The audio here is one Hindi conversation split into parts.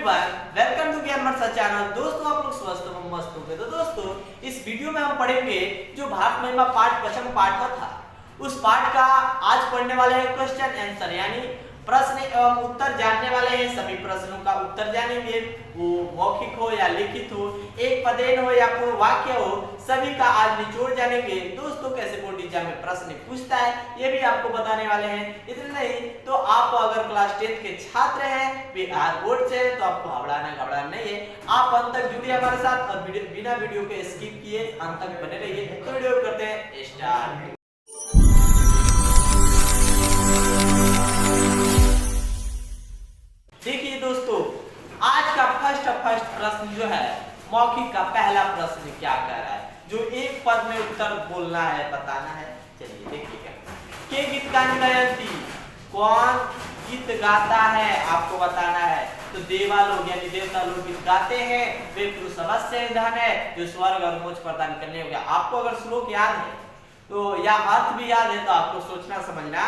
Everyone, welcome to Gyanvarsha channel. दोस्तों आप लोग स्वस्थ हो मस्त होंगे। तो दोस्तों इस वीडियो में हम पढ़ेंगे जो भारत महिमा पाठ प्रथम पाठ का था, उस पाठ का आज पढ़ने वाले हैं क्वेश्चन आंसर, यानी प्रश्न एवं उत्तर जानने वाले हैं। सभी प्रश्नों का उत्तर जानेंगे, वो मौखिक हो या लिखित हो, एक पदेन हो या पूर्ण वाक्य हो, सभी का आज निचोड़ जानेंगे। दोस्तों कैसे बोर्ड एग्जाम में प्रश्न पूछता है ये भी आपको बताने वाले हैं। इतना नहीं तो आप अगर क्लास 10 के छात्र हैं बिहार बोर्ड से, तो आपको घबराना नहीं है। आप अंत तक जुड़िए हमारे साथ और बिना वीडियो के स्किप किए अंत तक बने रहिए। तो वीडियो करते हैं स्टार्ट। देखिए दोस्तों, आज का फर्स्ट प्रश्न जो है मौखिक का पहला प्रश्न क्या कह रहा है, जो एक पद में उत्तर बोलना है, बताना है। चलिए देखिएगा। के गीत गाने गायंती, कौन गीत गाता है आपको बताना है। तो देवा लोग यानी देवता लोग गीत गाते हैं, वे पुरुष अवश्य धन है जो स्वर्ग और मोक्ष प्रदान करने हो गया। आपको अगर श्लोक याद है तो या अर्थ भी याद है तो आपको सोचना समझना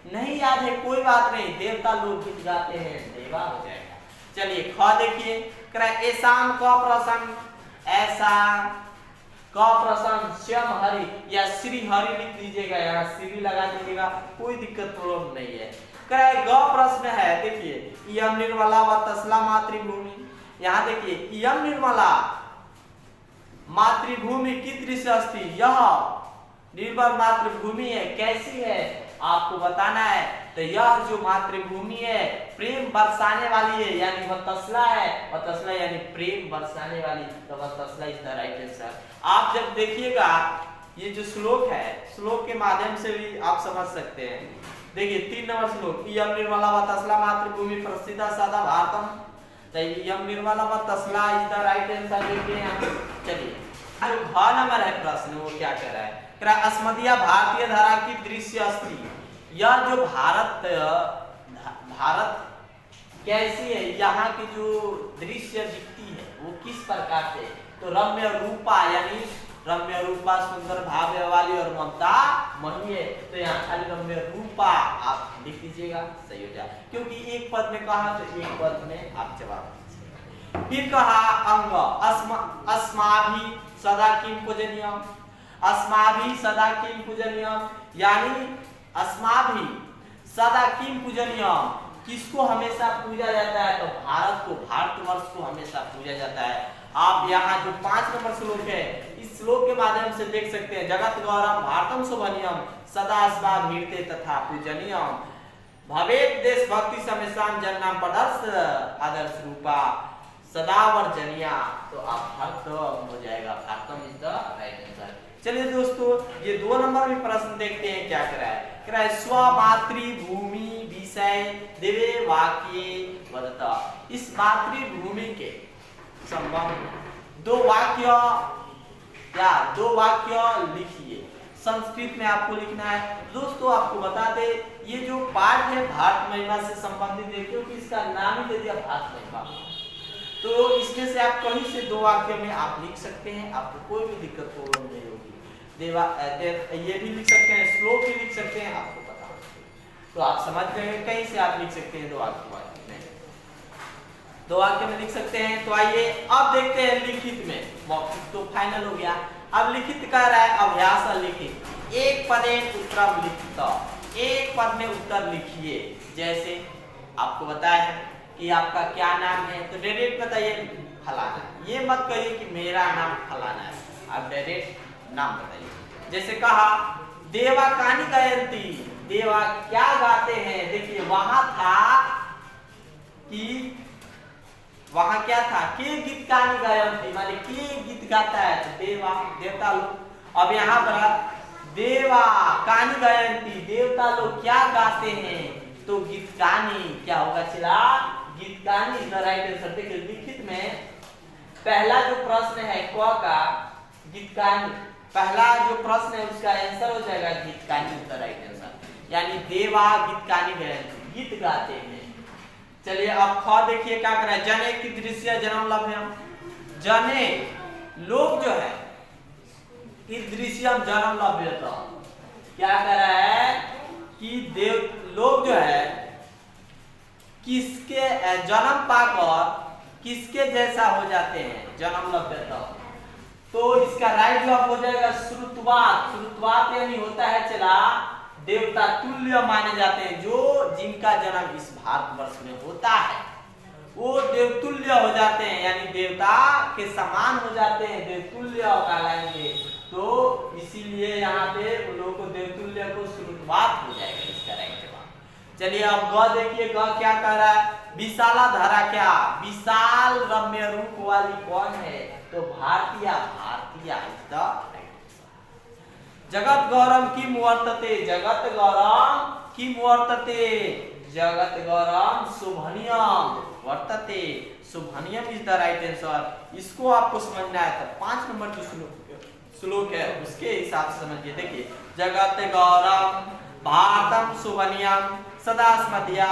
नहीं याद है कोई बात नहीं, देवता लोग गीत गाते हैं, देवा हो जाएगा। चलिए ख देखिए, ऐसाम क प्रसन्न, ऐसा क प्रसन्न श्याम हरि या श्री हरि लिख दीजिएगा, यहाँ श्री लगा दीजिएगा, कोई दिक्कत प्रॉब्लम नहीं है। ग प्रश्न है, देखिए इयम निर्मला व तस्ला मातृभूमि। यहाँ देखिए इयम निर्मला मातृभूमि की दृश्य अस्ति, यह निर्मल मातृभूमि है, कैसी है आपको बताना है। तो यह जो मातृभूमि है प्रेम बरसाने वाली है, यानी वह तसला है, और तसला यानी प्रेम बरसाने वाली, तो वह तसला इज द राइट आंसर। आप जब देखिएगा ये जो श्लोक है, श्लोक के माध्यम से भी आप समझ सकते हैं। देखिए 3 नंबर श्लोक, यम निर्मला व तसला मातृभूमि प्रसिद्ध सदा भारतम, तो यम निर्मला व तसला इज द राइट आंसर। देखिए यहाँ चलिए जो घ नंबर है प्रश्न वो क्या कह रहा है, अस्मदीय भारतीय धारा की दृश्य अस्ति, यह जो भारत कैसी है, यहाँ की जो दृश्य दिखती है वो किस प्रकार से। तो रम्य रूपा यानी रम्य रूपा सुंदर भाव्य वाली और ममता मही है, तो यहाँ खाली रम्य रूपा आप लिख दीजिएगा, सही हो जाए। क्योंकि एक पद में कहा तो एक पद में आप जवाब दीजिएगा। फिर कहा अंग अस्माभि सदा किम पूजनीयम, अस्माभि सदा किम पूजनीयम, यानी अस्माभि सदा किम पूजनीयम, किसको हमेशा पूजा जाता है। तो भारत को, भारतवर्ष को हमेशा पूजा जाता है। आप यहाँ जो 5 नंबर श्लोक है, इस श्लोक के माध्यम से देख सकते हैं। जगत गौरव भारतम शोभनीयम सदा अस्माभिर्ते तथा पूजनीयम, भवेत देश भक्ति समेशान जन्नाम पदर्श आदर्श रूपा सदा वर्जनिया, तो आप भारत हो जाएगा, Bharatam is the right answer. चलिए दोस्तों ये 2 नंबर में प्रश्न देखते हैं क्या कह रहा है। स्व मातृभूमि विषय देवे वाक्ये वदता, इस मातृभूमि के संबंध 2 वाक्य लिखिए। संस्कृत में आपको लिखना है। दोस्तों आपको बता दे ये जो पाठ है भारत महिमा से संबंधित है, क्योंकि इसका नाम ही दे दिया भारत महिमा, तो इसमें से आप कहीं से 2 वाक्य में आप लिख सकते हैं, आपको कोई भी दिक्कत प्रॉब्लम नहीं होगी। ये भी लिख सकते हैं, श्लोक भी लिख सकते हैं, आपको पता हो तो आप समझ गए, कहीं से आप लिख सकते हैं 2 वाक्य में, 2 वाक्य में लिख सकते हैं। तो आइए अब देखते हैं लिखित में। मौखिक तो फाइनल हो गया, अब लिखित कह रहा है अभ्यास लिखित। एक पदेन उत्तरम लिखित, एक पद में उत्तर लिखिए। जैसे आपको बताया है कि आपका क्या नाम है, तो डायरेक्ट बताइए फलाना, ये मत कहिए कि मेरा नाम फलाना है, आप डायरेक्ट नाम बताइए। जैसे कहा देवा कानी गायंती, देवा क्या गाते हैं। देखिए वहां था कि वहां क्या था, के गीत कानी गायंती, माने के गीत गाता है, तो देवा देवता लोग। अब यहाँ पर देवा कानी गायंती, देवता लोग क्या गाते हैं, तो गीत कानी क्या होगा, चिला गीत कानी इज द राइट आंसर। देखिए लिखित में पहला जो प्रश्न है क का गीत कानी, पहला जो प्रश्न है उसका आंसर हो जाएगा गीत कानी इज द राइट आंसर, यानी देवा गीत कानी गीत गाते हैं। चलिए अब ख देखिए क्या कर रहा है, जने की दृश्य जन्म लभ्यम, जने लोग जो है इस दृश्यम जन्म लभ्यता, क्या कर रहा है कि देव लोग जो है किसके जन्म पाकर किसके जैसा हो जाते हैं, जन्म लभ्यता। तो इसका राइट जवाब हो जाएगा श्रुतवात। श्रुतवात यानी होता है चला देवता तुल्य माने जाते हैं, जो जिनका जन्म इस भारतवर्ष में होता है वो देवतुल्य हो जाते हैं, यानी देवता के समान हो जाते हैं, देवतुल्य कहलाएंगे। तो इसीलिए यहाँ पे उन लोगों को देवतुल्य को श्रुतवात हो जाएगा इसका राइट जवाब। चलिए अब ग देखिए, ग क्या कह रहा है, विशाला धारा क्या, विशाल रम्य रूप वाली कौन है, तो भारतीय। भारतीय इज द जगत गौरम किम वर्तते, जगत गौरम किम वर्तते, जगत गौरम शुभनियम वर्तते, शुभनियम इज द राइट आंसर। इसको आपको समझना है तो 5 नंबर जो श्लोक है उसके हिसाब से समझिए। देखिए, जगत गौरम भारतम शुभनियम सदा स्मृतिया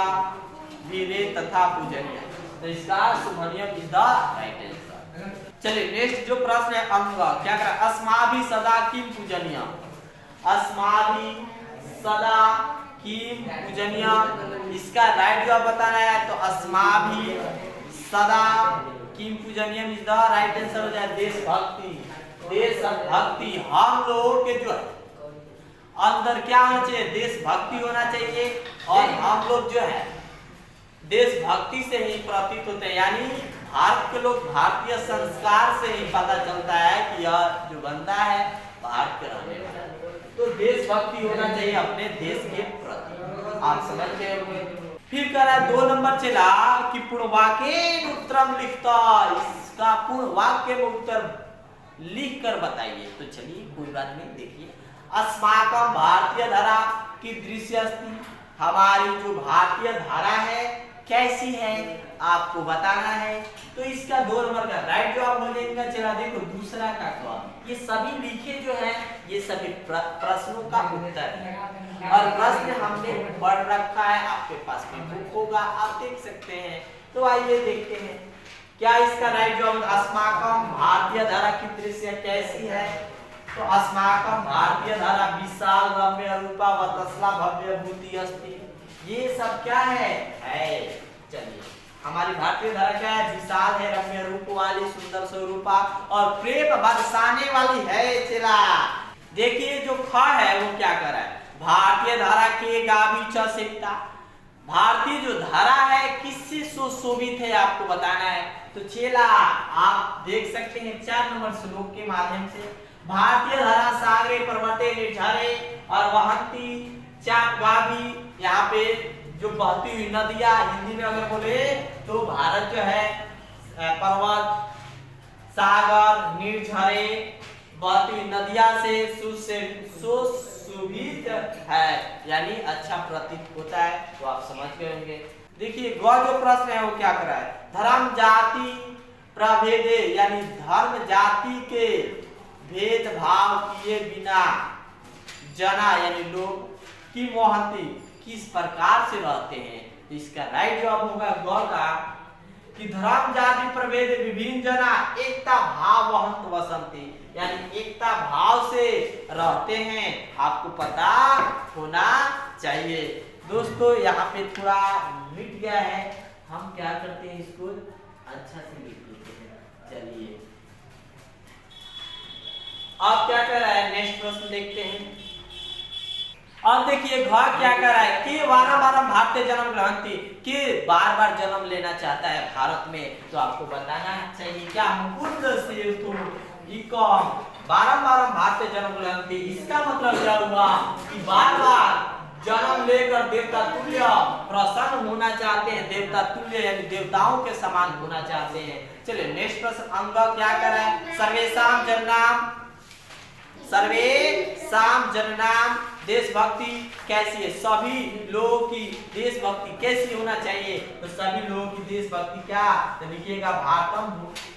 वीरे तथा पूजनीय, तो इसका शुभनियम इज द राइट आंसर। चलिए नेक्स्ट जो प्रश्न है अंग क्या कर, अस्माभि सदा किम पूजनीय, अस्माभि सदा किम पूजनीय, इसका राइट जवाब बताना है तो अस्माभि सदा किम पूजनीय इज द राइट आंसर हो जाए देशभक्ति। देशभक्ति, हम लोगों के जो अंदर क्या होना चाहिए, देशभक्ति होना चाहिए, और हम लोग जो है देशभक्ति से ही प्रतीत होते हैं, यानी भारत के लोग भारतीय संस्कार से ही पता चलता है कि यह जो बंदा है भारत के रहने वाला है। तो देशभक्ति होना चाहिए अपने देश के प्रति, आप समझ गए होंगे। फिर कह रहा है 2 नंबर चला कि पूर्ण वाक्य उत्तरम लिखता, इसका पूर्ण वाक्य में उत्तर लिख कर बताइए। तो चलिए कोई बात नहीं, देखिए, अस्माकम भारतीय धारा की दृश्य अस्ति, हमारी जो भारतीय धारा है कैसी है आपको बताना है। तो इसका 2 नंबर का राइट जवाब हो जाएगा। चला देखो दूसरा का जवाब, ये सभी लिखे जो है ये सभी प्रश्नों का उत्तर है, और प्रश्न हमने पढ़ रखा है, आपके पास में बुक होगा, आप देख सकते हैं। तो आइए देखते हैं क्या इसका राइट जवाब, अस्माकम भारतीय धारा की दृश्य कैसी है। तो अस्माकम भारतीय धारा विशाल रम्य रूपा वतस्ला भव्य भूति अस्ति, ये सब क्या है। चलिए हमारी भारतीय धारा क्या है, विशाल है, रम्य रूप वाली, सुंदर स्वरूपा और प्रेम बरसाने वाली है। चला देखिए जो ख है वो क्या कर रहा है, भारतीय धारा के गावी चेता, भारतीय जो धारा है किससे सुशोभित है आपको बताना है। तो चेला आप देख सकते हैं 4 नंबर श्लोक के माध्यम से, भारतीय धारा सागरे पर्वते निर्झरे और वहंती चाकवाबी, यहाँ पे जो बहती हुई नदियां, हिंदी में अगर बोले तो भारत जो है पर्वत, सागर, निर्झरे, बहती हुई नदियां से सुशोभित है, यानी अच्छा प्रतीत होता है। तो आप समझ गए होंगे। देखिए ग जो प्रश्न है वो क्या कर रहा है, धर्म जाति प्रभेदे, यानी धर्म जाति के भेदभाव किए बिना जना यानी लोग की मोहती किस प्रकार से रहते हैं। तो इसका राइट जवाब होगा ग का कि धर्म जाति प्रभेद विभिन्न जना एकता भाव वहंत वसंती, यानी एकता भाव से रहते हैं, आपको पता होना चाहिए। दोस्तों यहाँ पे थोड़ा मिट गया है, हम क्या करते हैं इसको अच्छा से लिख लेते हैं। चलिए अब क्या कर रहा है, नेक्स्ट प्रश्न देखते हैं। अब देखिए घर क्या कर रहा है कि बार भारतीय जन्म ग्रहण थी, कि बार जन्म लेना चाहता है भारत में। तो आपको बताना चाहिए क्या, मुकुंद सेतु बार भारतीय जन्म ग्रहण थी, इसका मतलब क्या हुआ कि बार जन्म लेकर देवता तुल्य प्रसन्न होना चाहते हैं, देवता तुल्य यानी देवताओं के समान होना चाहते हैं। चलिए नेक्स्ट प्रश्न अंग क्या कर रहा है, सर्वेशाम जननाम देशभक्ति कैसी है, सभी लोगों की देशभक्ति कैसी होना चाहिए। तो सभी लोगों की देशभक्ति क्या, तो लिखिएगा भारतम,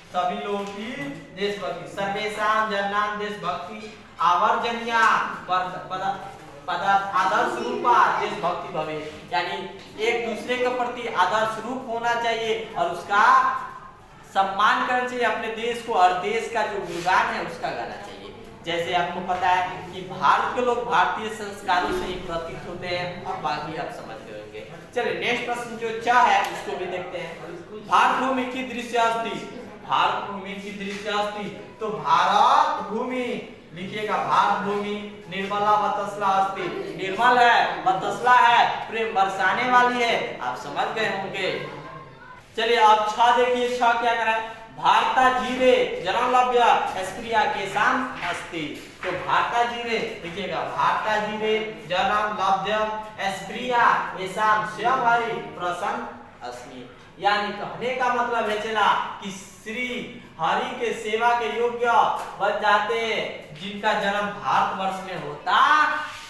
सभी लोगों की देशभक्ति, सर्वेशाम जननाम देशभक्ति आवर्जनिया आदर्श रूपा देशभक्ति भवे, यानी एक दूसरे के प्रति आदर्श रूप होना चाहिए और उसका सम्मान करना चाहिए अपने देश को, और देश का जो गुणगान है उसका गाना चाहिए। जैसे आपको पता है कि भारत के लोग भारतीय संस्कारों से ही प्रतीत होते हैं, और बाकी आप समझ गए होंगे। चलिए नेक्स्ट प्रश्न जो 6 है उसको भी देखते हैं। भारत भूमि की दृश्यास्ति, भारत भूमि की दृश्यास्ति, तो भारत भूमि लिखिएगा, भारत भूमि निर्मला व तसला अस्ति, निर्मल है व तसला है, प्रेम बरसाने वाली है, आप समझ गए होंगे। चलिए अब 6 देखिए, 6 क्या कह रहा है, भारता जीवे जन्म लभ्य स्त्रिया के शाम अस्ति, तो भारता जीवे लिखिएगा, भारता जीवे जन्म लभ्य स्त्रिया एसाम स्वयं हरि प्रसन्न अस्मि, यानी कहने का मतलब है चला कि श्री हरि के सेवा के योग्य बन जाते जिनका जन्म भारतवर्ष में होता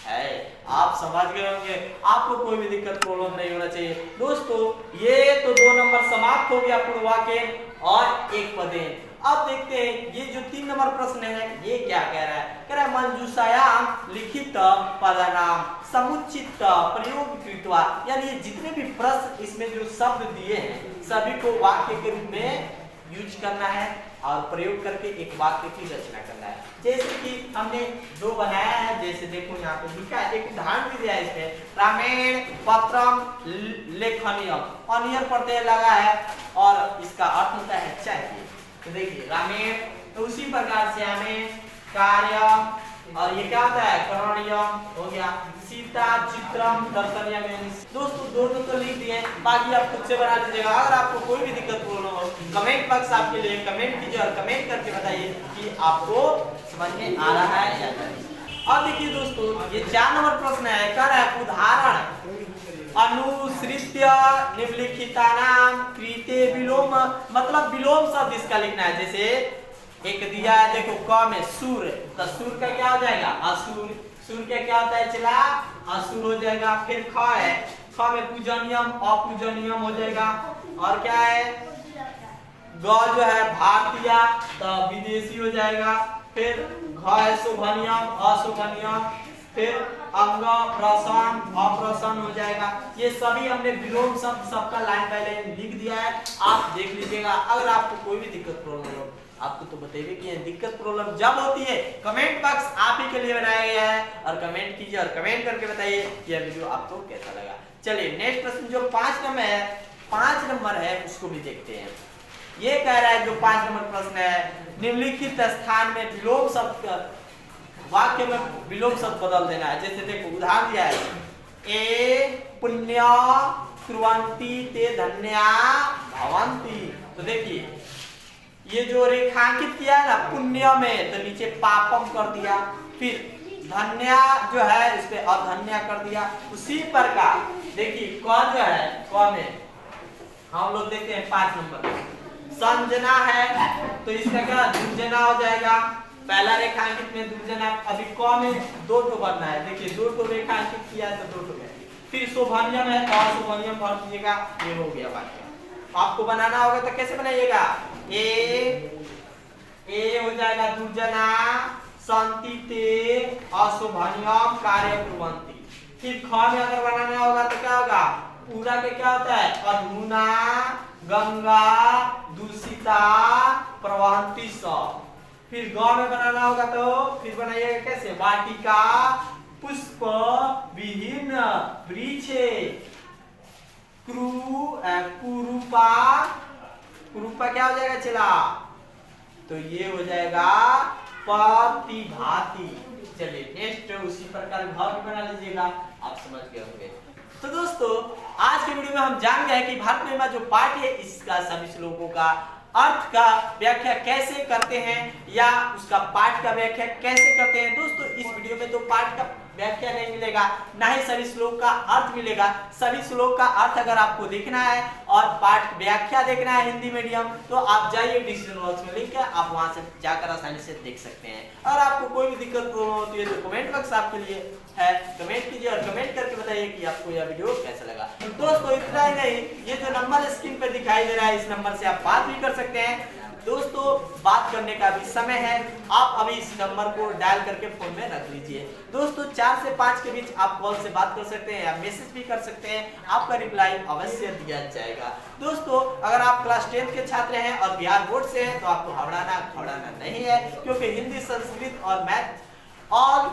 है। आप समझ गए होंगे, आपको कोई भी दिक्कत प्रॉब्लम नहीं होना चाहिए। दोस्तों ये तो 2 नंबर समाप्त हो गया पूर्ण वाक्य और एक पदेन। अब देखते हैं ये जो 3 नंबर प्रश्न है ये क्या कह रहा है, कह रहा है मंजूषायाम लिखित पदनाम समुचित प्रयोग कृत्वा, यानी ये जितने भी प्रश्न इसमें जो शब्द दिए हैं सभी को वाक्य के रूप में यूज करना है और प्रयोग करके एक वाक्य की रचना करना है। जैसे कि हमने 2 बनाया है, जैसे देखो यहाँ पे लिखा है, एक उदाहरण भी दिया है इसमें, रामेण पत्रम लेखनीयम, अनियर प्रत्यय लगा है और इसका अर्थ होता है चाहिए। तो देखिए रामेण, तो उसी प्रकार से हमें कार्य और ये क्या होता है करणीयम हो गया, सीता चित्रम दर्शनीयम। दोस्तों दोनों तो लिख दिए, बाकी आप खुद से बना लीजिएगा। अगर आपको कोई भी दिक्कत प्रॉब्लम हो कमेंट बॉक्स आपके लिए कमेंट कीजिए और कमेंट करके बताइए कि आपको समझ में आ रहा है या नहीं। अब देखिए दोस्तों ये 4 नंबर प्रश्न है, कह रहा है उदाहरण अनुसृत्य निम्नलिखितानाम कृते विलोम, मतलब विलोम शब्द इसका लिखना है। जैसे एक दिया है देखो क में सूर, तो सूर का क्या हो जाएगा असुर, सूर का क्या होता है चला असुर हो जाएगा। फिर ख है, ख में पूजनियम अपूजनियम हो जाएगा। और क्या है ग जो है भारतीय तो विदेशी हो जाएगा। फिर घ है शोभनियम अशोभनियम, फिर अंग प्रसन्न अप्रसन्न हो जाएगा। ये सभी हमने विलोम शब्द सबका लाइन बाय लाइन लिख दिया है, आप देख लीजिएगा। अगर आपको कोई भी दिक्कत प्रॉब्लम हो, आपको तो बताइए कि दिक्कत प्रॉब्लम जब होती है कमेंट बॉक्स आप ही के लिए बनाया गया है और कमेंट कीजिए और कमेंट करके बताइए कि यह वीडियो आपको कैसा लगा। चलिए नेक्स्ट प्रश्न जो 5 नंबर है, 5 नंबर है उसको भी देखते हैं। ये कह रहा है जो 5 नंबर प्रश्न है, निम्नलिखित स्थान में विलोम शब्द वाक्य में विलोम शब्द बदल देना है। जैसे देखो उदाहरण दिया है, ए पुण्य कुर्वन्ति ते धन्या भवन्ति, तो देखिए ये जो रेखांकित किया है ना पुण्य में, तो नीचे पापम कर दिया, फिर धन्या जो है इस पे अधन्या कर दिया। उसी प्रकार देखिए क जो है क में हम लोग देखते हैं 5 नंबर संजना है, तो इसका क्या दुर्जना हो जाएगा। पहला रेखांकित में दुर्जना, अभी क में 2 ठो बनना है, देखिए 2 ठो रेखांकित किया तो 2 ठो है। फिर शोभनियम है तो अशोभनियम भर दीजिएगा, ये हो गया वाक्य। आपको बनाना होगा तो कैसे बनाइएगा, ए हो जाएगा दुर्जना संति ते अशोभनियम कार्य कुर्वन्ति। फिर ख में अगर बनाना होगा तो क्या होगा, पूरा के क्या होता है अधुना गंगा दूषिता प्रवहन्ति स। फिर ग में बनाना होगा तो फिर बनाइएगा कैसे, वाटिका पुष्प विहीन वृक्षे कुरूपा, कुरूपा क्या हो जाएगा चला, तो ये हो जाएगा प्रतिभाति। चलिए नेक्स्ट उसी प्रकार भाव भी बना लीजिएगा, आप समझ गए होंगे। तो दोस्तों आज के वीडियो में हम जान गए कि भारत महिमा जो पाठ है इसका सभी श्लोकों का अर्थ का व्याख्या कैसे करते हैं या उसका पाठ का व्याख्या कैसे करते हैं। दोस्तों इस वीडियो में तो पाठ का व्याख्या नहीं मिलेगा, ना ही सभी श्लोक का अर्थ मिलेगा। सभी श्लोक का अर्थ अगर आपको देखना है और पाठ व्याख्या देखना है हिंदी मीडियम, तो आप जाइए डिस्क्रिप्शन बॉक्स में लिंक है, आप वहां से जाकर आसानी से देख सकते हैं। और आपको कोई भी दिक्कत प्रॉब्लम होती है तो कमेंट बॉक्स आपके लिए है, कमेंट कीजिए और कमेंट करके बताइए कि आपको यह वीडियो कैसा लगा। दोस्तों इतना ही नहीं, ये जो नंबर स्क्रीन पे दिखाई दे रहा है इस नंबर से आप बात भी कर सकते हैं। दोस्तों बात करने का भी समय है, आप अभी इस नंबर को डायल करके फोन में रख लीजिए। दोस्तों 4 से 5 के बीच आप कॉल से बात कर सकते हैं या मैसेज भी कर सकते हैं, आपका रिप्लाई अवश्य दिया जाएगा। दोस्तों अगर आप क्लास 10 के छात्र हैं और बिहार बोर्ड से हैं तो आपको घबराना नहीं है, क्योंकि हिंदी संस्कृत और मैथ ऑल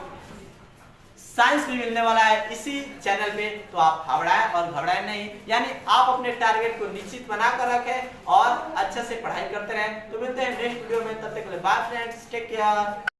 साइंस भी मिलने वाला है इसी चैनल पे। तो आप घबराएं और घबराएं नहीं, यानी आप अपने टारगेट को निश्चित बना कर रखें और अच्छे से पढ़ाई करते रहें। तो मिलते हैं नेक्स्ट वीडियो में, तब तक के लिए बाय फ्रेंड्स, टेक केयर।